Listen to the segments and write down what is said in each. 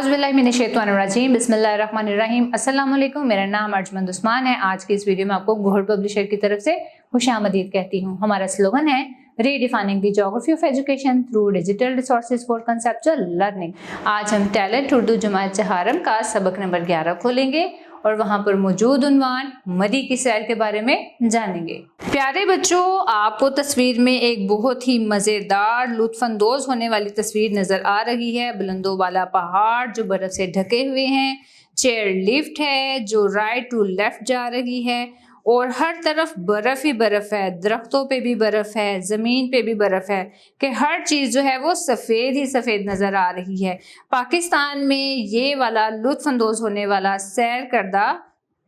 औज़ुबिल्लाहिमिनश्शैतानिर्रजीम बिस्मिल्लाहिर्रहमानिर्रहीम। अस्सलाम वालेकुम। मेरा नाम अर्जमंद उस्मान है। आज की इस वीडियो में आपको गौहर पब्लिशर की तरफ से खुशामदीद कहती हूँ। हमारा स्लोगन है redefining the geography of education through digital resources for conceptual learning. आज हम टैलेंट उर्दू जमात चहारम का सबक नंबर 11 खोलेंगे और वहाँ पर मौजूद उन्वान मरी की सैर के बारे में जानेंगे। प्यारे बच्चों, आपको तस्वीर में एक बहुत ही मज़ेदार लुत्फानंदोज होने वाली तस्वीर नज़र आ रही है। बुलंदों वाला पहाड़ जो बर्फ़ से ढके हुए हैं, चेयर लिफ्ट है जो राइट टू लेफ्ट जा रही है और हर तरफ बर्फ़ ही बर्फ़ है। दरख्तों पे भी बर्फ़ है, ज़मीन पे भी बर्फ़ है कि हर चीज़ जो है वो सफ़ेद ही सफ़ेद नज़र आ रही है। पाकिस्तान में ये वाला लुत्फानंदोज होने वाला सैर करदा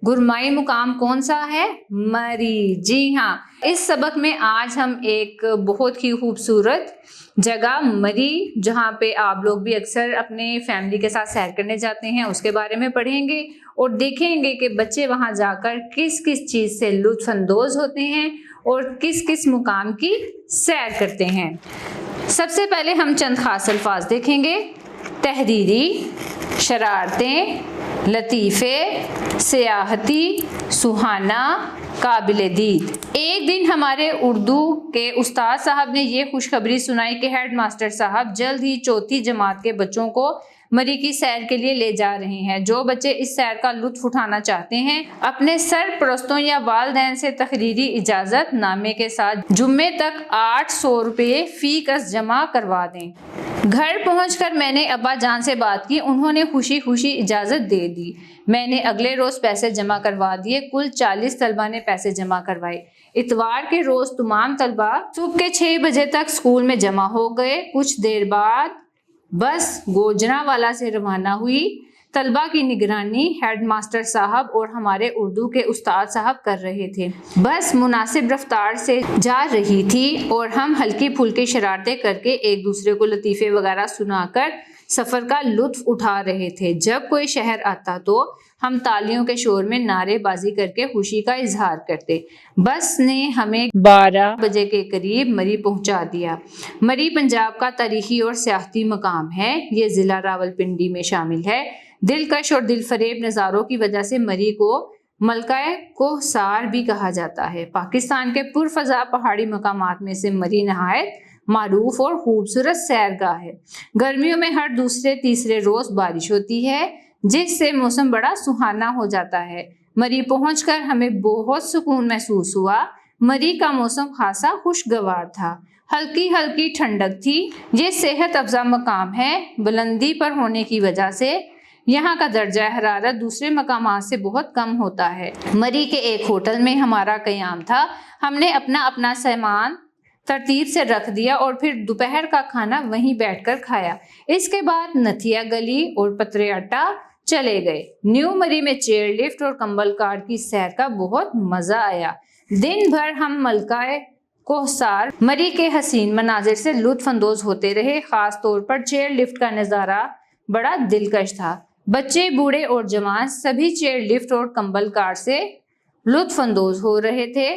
गुरमाई मुकाम कौन सा है? मरी। जी हाँ, इस सबक में आज हम एक बहुत ही खूबसूरत जगह मरी, जहाँ पे आप लोग भी अक्सर अपने फैमिली के साथ सैर करने जाते हैं, उसके बारे में पढ़ेंगे और देखेंगे कि बच्चे वहाँ जाकर किस किस चीज़ से लुत्फानंदोज होते हैं और किस किस मुकाम की सैर करते हैं। सबसे पहले हम चंद खास अल्फाज देखेंगे। तहरीरी, शरारतें, लतीफ़े, सियाहती, सुहाना, काबिल दीद। एक दिन हमारे उर्दू के उस्ताद साहब ने ये खुशखबरी सुनाई कि हेड मास्टर साहब जल्द ही चौथी जमात के बच्चों को मरी की सैर के लिए ले जा रहे हैं। जो बच्चे इस सैर का लुत्फ उठाना चाहते हैं अपने सरपरस्तों या वालिदैन से तहरीरी इजाज़त नामे के साथ जुम्मे तक 800 रुपये फी कस जमा करवा दें। घर पहुंचकर मैंने अब्बा जान से बात की, उन्होंने खुशी खुशी इजाज़त दे दी। मैंने अगले रोज़ पैसे जमा करवा दिए। कुल 40 तलबा ने पैसे जमा करवाए। इतवार के रोज़ तमाम तलबा सुबह के 6 बजे तक स्कूल में जमा हो गए। कुछ देर बाद बस गोजरावाला से रवाना हुई। तलबा की निगरानी हेड मास्टर साहब और हमारे उर्दू के उस्ताद साहब कर रहे थे। बस मुनासिब रफ्तार से जा रही थी और हम हल्की फुल्की शरारतें करके एक दूसरे को लतीफ़े वगैरह सुनाकर सफ़र का लुत्फ उठा रहे थे। जब कोई शहर आता तो हम तालियों के शोर में नारेबाजी करके खुशी का इजहार करते। बस ने हमें 12 बजे के करीब मरी पहुंचा दिया। मरी पंजाब का तारीखी और सियाहती मकाम है। ये ज़िला रावलपिंडी में शामिल है। दिलकश और दिलफरेब नज़ारों की वजह से मरी को मलकाए कोहसार भी कहा जाता है। पाकिस्तान के पुरफज़ा पहाड़ी मकामात में से मरी नहायत मारूफ और खूबसूरत सैरगाह है। गर्मियों में हर दूसरे तीसरे रोज़ बारिश होती है जिससे मौसम बड़ा सुहाना हो जाता है। मरी पहुंचकर हमें बहुत सुकून महसूस हुआ। मरी का मौसम खासा खुशगवार था। हल्की हल्की ठंडक थी। ये सेहत अफजा मकाम है। बुलंदी पर होने की वजह से यहाँ का दर्जा हरारत दूसरे मकामात से बहुत कम होता है। मरी के एक होटल में हमारा क़याम था। हमने अपना अपना सामान तरतीब से रख दिया और फिर दोपहर का खाना वहीं बैठकर खाया। इसके बाद नथिया गली और पतरे अट्टा चले गए। न्यू मरी में चेयर लिफ्ट और कंबल कार की सैर का बहुत मज़ा आया। दिन भर हम मलकाए कोहसार मरी के हसीन मनाजिर से लुत्फानंदोज होते रहे। ख़ास तौर पर चेयर लिफ्ट का नज़ारा बड़ा दिलकश था। बच्चे, बूढ़े और जवान सभी चेयर लिफ्ट और कंबल कार से लुत्फानंदोज हो रहे थे।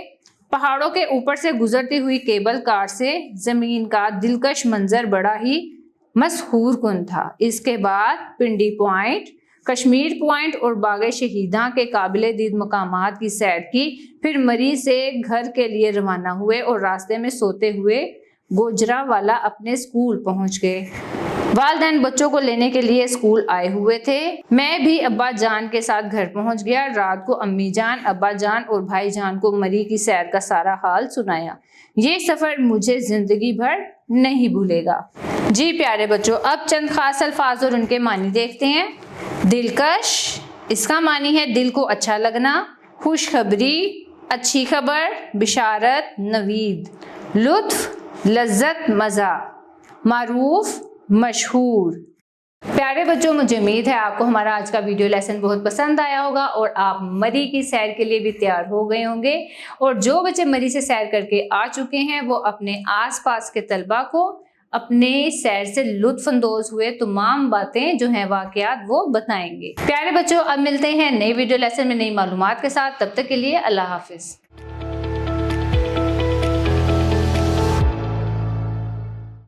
पहाड़ों के ऊपर से गुजरती हुई केबल कार से ज़मीन का दिलकश मंजर बड़ा ही मसहूर कुन था। इसके बाद पिंडी पॉइंट, कश्मीर पॉइंट और बाग शहीदा के काबिल दीद मकामात की सैर की। फिर मरी से घर के लिए रवाना हुए और रास्ते में सोते हुए गोजरावाला अपने स्कूल पहुंच गए। वालिदैन बच्चों को लेने के लिए स्कूल आए हुए थे। मैं भी अब्बा जान के साथ घर पहुंच गया। रात को अम्मी जान, अब्बा जान और भाई जान को मरी की सैर का सारा हाल सुनाया। ये सफ़र मुझे ज़िंदगी भर नहीं भूलेगा। जी प्यारे बच्चों, अब चंद खास अल्फाज और उनके मानी देखते हैं। दिलकश, इसका मानी है दिल को अच्छा लगना। खुशखबरी, अच्छी खबर, बिशारत, नवीद। लुत्फ, लज्जत, मज़ा। मारूफ, मशहूर। प्यारे बच्चों, मुझे उम्मीद है आपको हमारा आज का वीडियो लेसन बहुत पसंद आया होगा और आप मरी की सैर के लिए भी तैयार हो गए होंगे। और जो बच्चे मरी से सैर करके आ चुके हैं वो अपने आसपास के तलबा को अपने सैर से लुत्फानंदोज हुए तमाम बातें जो हैं वाक़यात वो बताएंगे। प्यारे बच्चों, अब मिलते हैं नए वीडियो लेसन में नई मालूमात के साथ। तब तक के लिए अल्लाह हाफिज़।